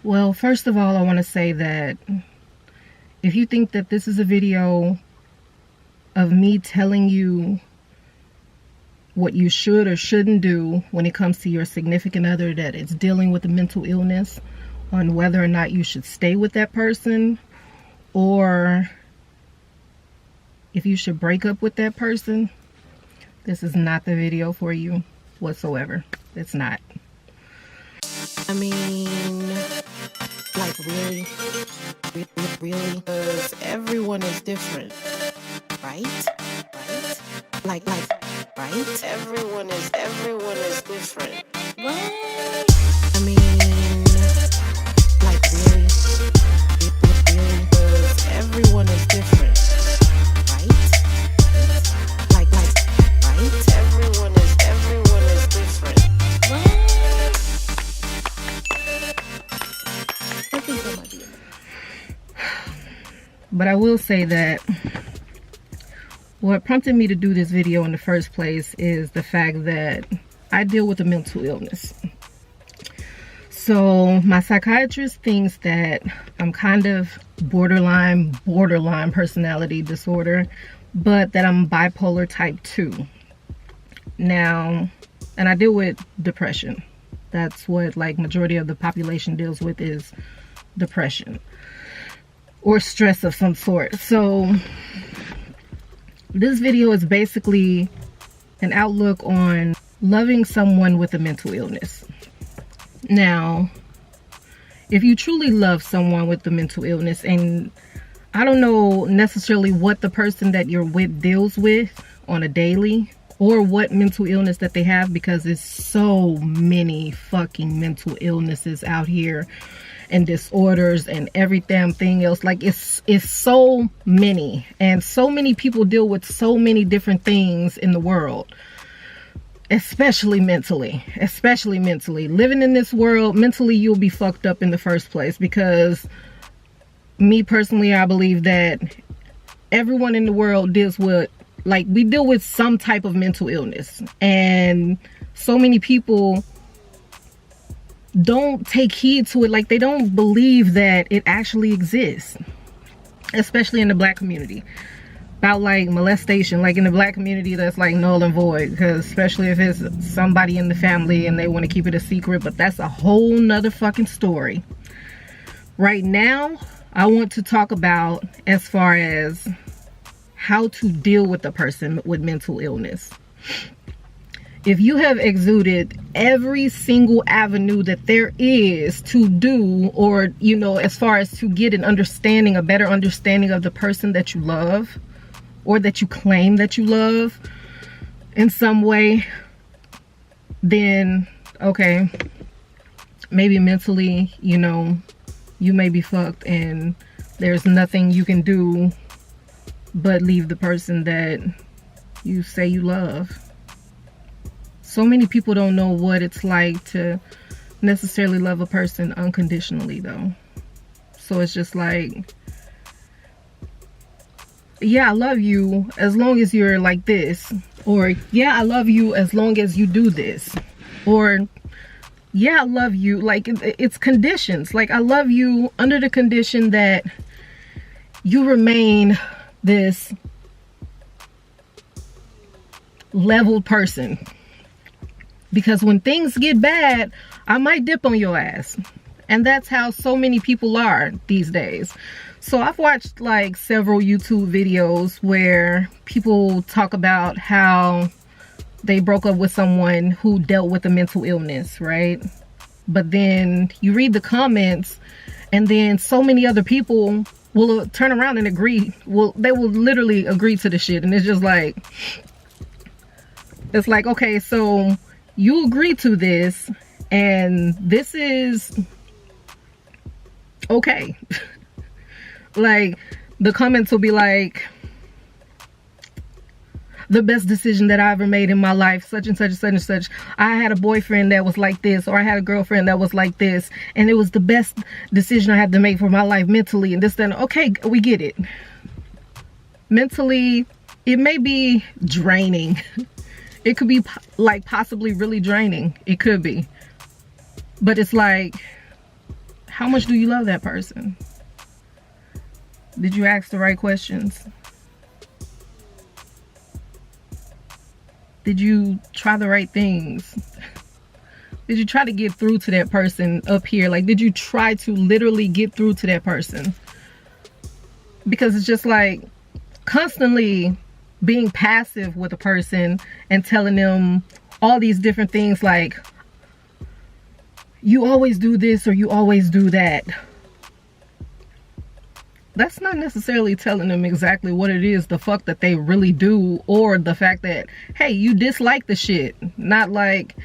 Well, first of all, I want to say that if you think that this is a video of me telling you what you should or shouldn't do when it comes to your significant other that is dealing with a mental illness, on whether or not you should stay with that person or if you should break up with that person, this is not the video for you whatsoever. It's not. I mean, like really? Because everyone is different, right? Like, right? Everyone is different. What? I mean, like really? Because everyone is different, right? Like, right? Everyone is different. What? I think that might be enough. But I will say that what prompted me to do this video in the first place is the fact that I deal with a mental illness. So my psychiatrist thinks that I'm kind of borderline personality disorder, but that I'm bipolar type 2. Now, and I deal with depression. That's what like majority of the population deals with, is depression or stress of some sort. So this video is basically an outlook on loving someone with a mental illness. Now, if you truly love someone with a mental illness, and I don't know necessarily what the person that you're with deals with on a daily, or what mental illness that they have, because there's so many fucking mental illnesses out here and disorders and every damn thing else. Like it's so many, and so many people deal with so many different things in the world, especially mentally. Living in this world, mentally you'll be fucked up in the first place, because me personally, I believe that everyone in the world deals with, like, we deal with some type of mental illness, and so many people don't take heed to it. Like, they don't believe that it actually exists, especially in the black community. About like molestation, like in the black community, that's like null and void, because especially if it's somebody in the family and they want to keep it a secret, but that's a whole nother fucking story. Right now, I want to talk about as far as how to deal with a person with mental illness. If you have exuded every single avenue that there is to do, or, you know, as far as to get an understanding, a better understanding of the person that you love, or that you claim that you love in some way, then okay, maybe mentally, you know, you may be fucked and there's nothing you can do but leave the person that you say you love. So many people don't know what it's like to necessarily love a person unconditionally, though. So it's just like, yeah, I love you as long as you're like this, or yeah, I love you as long as you do this, or yeah, I love you, like it's conditions. Like, I love you under the condition that you remain this leveled person, because when things get bad, I might dip on your ass. And that's how so many people are these days. So I've watched like several YouTube videos where people talk about how they broke up with someone who dealt with a mental illness, right? But then you read the comments, and then so many other people will turn around and agree. Well, they will literally agree to the shit. And it's just like, it's like, okay, so you agree to this, and this is okay. Like, the comments will be like, the best decision that I ever made in my life, such and such and such and such. I had a boyfriend that was like this, or I had a girlfriend that was like this, and it was the best decision I had to make for my life mentally, and this, then, okay, we get it. Mentally, it may be draining. It could be like possibly really draining. It could be. But it's like, how much do you love that person? Did you ask the right questions? Did you try the right things? Did you try to get through to that person up here? Like, did you try to literally get through to that person? Because it's just like constantly being passive with a person and telling them all these different things like, you always do this or you always do that. That's not necessarily telling them exactly what it is the fuck that they really do, or the fact that, hey, you dislike the shit. Not like,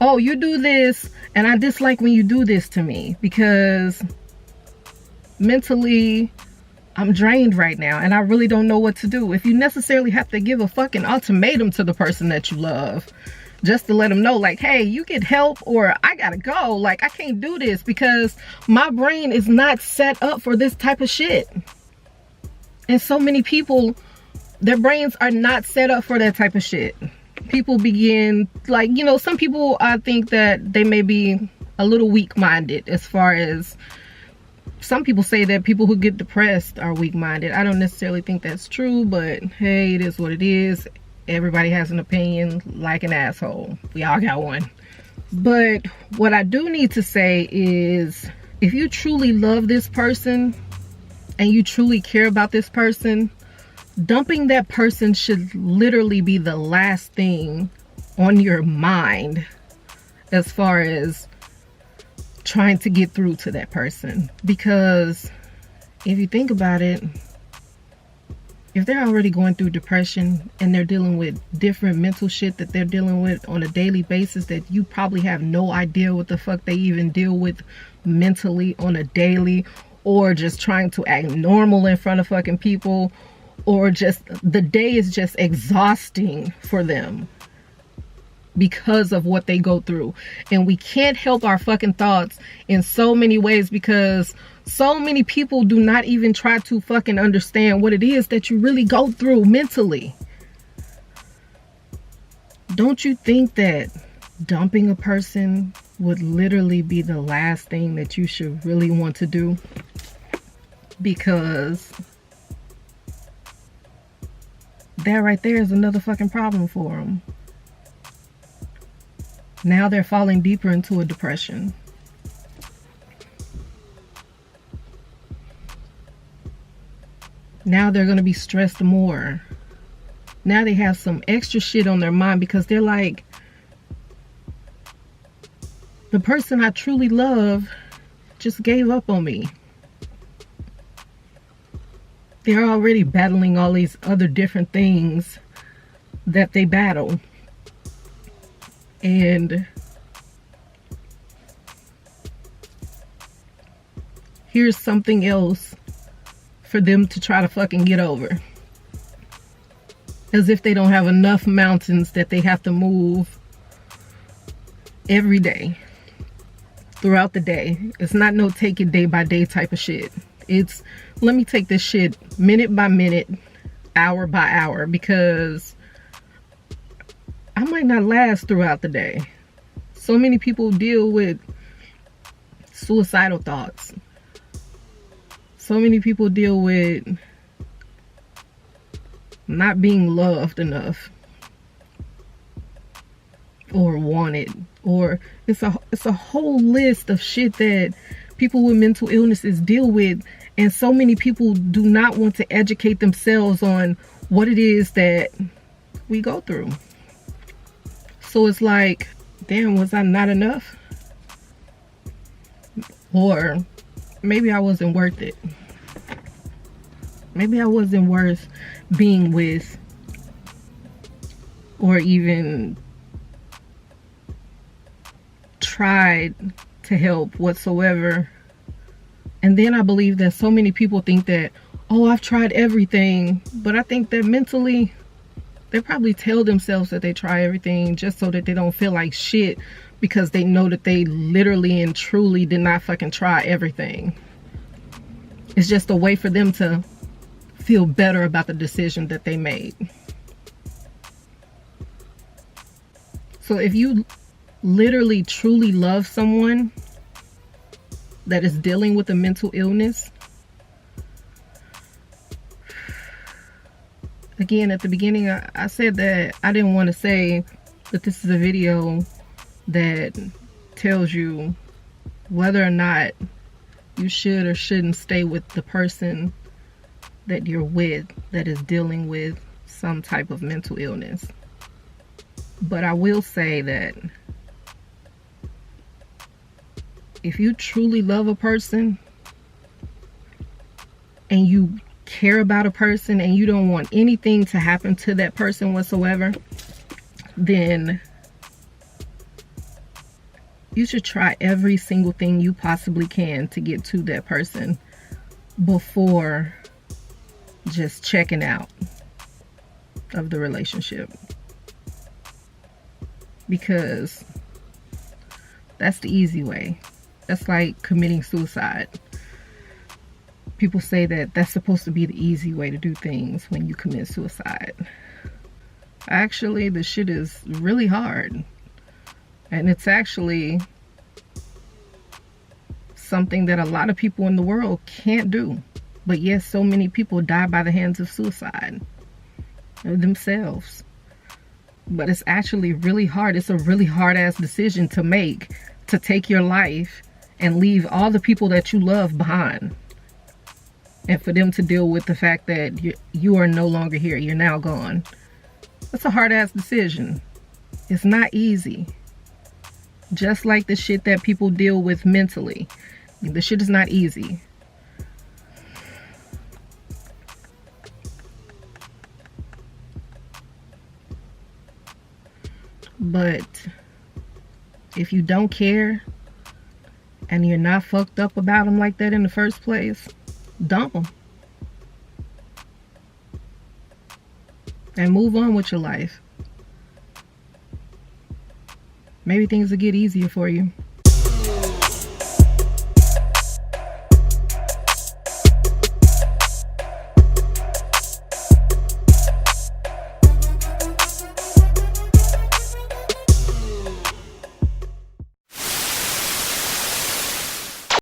oh, you do this and I dislike when you do this to me, because mentally I'm drained right now and I really don't know what to do. If you necessarily have to give a fucking ultimatum to the person that you love, just to let them know, like, hey, you get help or I gotta go. Like, I can't do this because my brain is not set up for this type of shit. And so many people, their brains are not set up for that type of shit. People begin, like, you know, some people, I think that they may be a little weak-minded, as far as some people say that people who get depressed are weak-minded. I don't necessarily think that's true, but hey, it is what it is. Everybody has an opinion, like an asshole. We all got one. But what I do need to say is, if you truly love this person and you truly care about this person, dumping that person should literally be the last thing on your mind as far as trying to get through to that person. Because if you think about it, if they're already going through depression and they're dealing with different mental shit that they're dealing with on a daily basis, that you probably have no idea what the fuck they even deal with mentally on a daily, or just trying to act normal in front of fucking people, or just the day is just exhausting for them because of what they go through. And we can't help our fucking thoughts in so many ways, because so many people do not even try to fucking understand what it is that you really go through mentally. Don't you think that dumping a person would literally be the last thing that you should really want to do? Because that right there is another fucking problem for them. Now they're falling deeper into a depression. Now they're going to be stressed more. Now they have some extra shit on their mind, because they're like, the person I truly love just gave up on me. They're already battling all these other different things that they battle. And here's something else for them to try to fucking get over. As if they don't have enough mountains that they have to move every day, throughout the day. It's not no take it day by day type of shit. It's, let me take this shit minute by minute, hour by hour, because I might not last throughout the day. So many people deal with suicidal thoughts. So many people deal with not being loved enough or wanted, or it's a whole list of shit that people with mental illnesses deal with. And so many people do not want to educate themselves on what it is that we go through. So it's like, damn, was I not enough? Or maybe I wasn't worth it. Maybe I wasn't worth being with, or even tried to help whatsoever. And then I believe that so many people think that, oh, I've tried everything. But I think that mentally, they probably tell themselves that they try everything just so that they don't feel like shit, because they know that they literally and truly did not fucking try everything. It's just a way for them to feel better about the decision that they made. So if you literally truly love someone, that is dealing with a mental illness. Again, at the beginning, I said that I didn't want to say that this is a video that tells you whether or not you should or shouldn't stay with the person that you're with that is dealing with some type of mental illness. But I will say that if you truly love a person and you care about a person and you don't want anything to happen to that person whatsoever, then you should try every single thing you possibly can to get to that person before just checking out of the relationship, because that's the easy way. That's like committing suicide. People say that that's supposed to be the easy way to do things when you commit suicide. Actually, the shit is really hard. And it's actually something that a lot of people in the world can't do. But yes, so many people die by the hands of suicide themselves. But it's actually really hard. It's a really hard ass decision to make, to take your life and leave all the people that you love behind, and for them to deal with the fact that you are no longer here. You're now gone. That's a hard ass decision. It's not easy. Just like the shit that people deal with mentally, the shit is not easy. But if you don't care and you're not fucked up about them like that in the first place, dump them and move on with your life. Maybe things will get easier for you.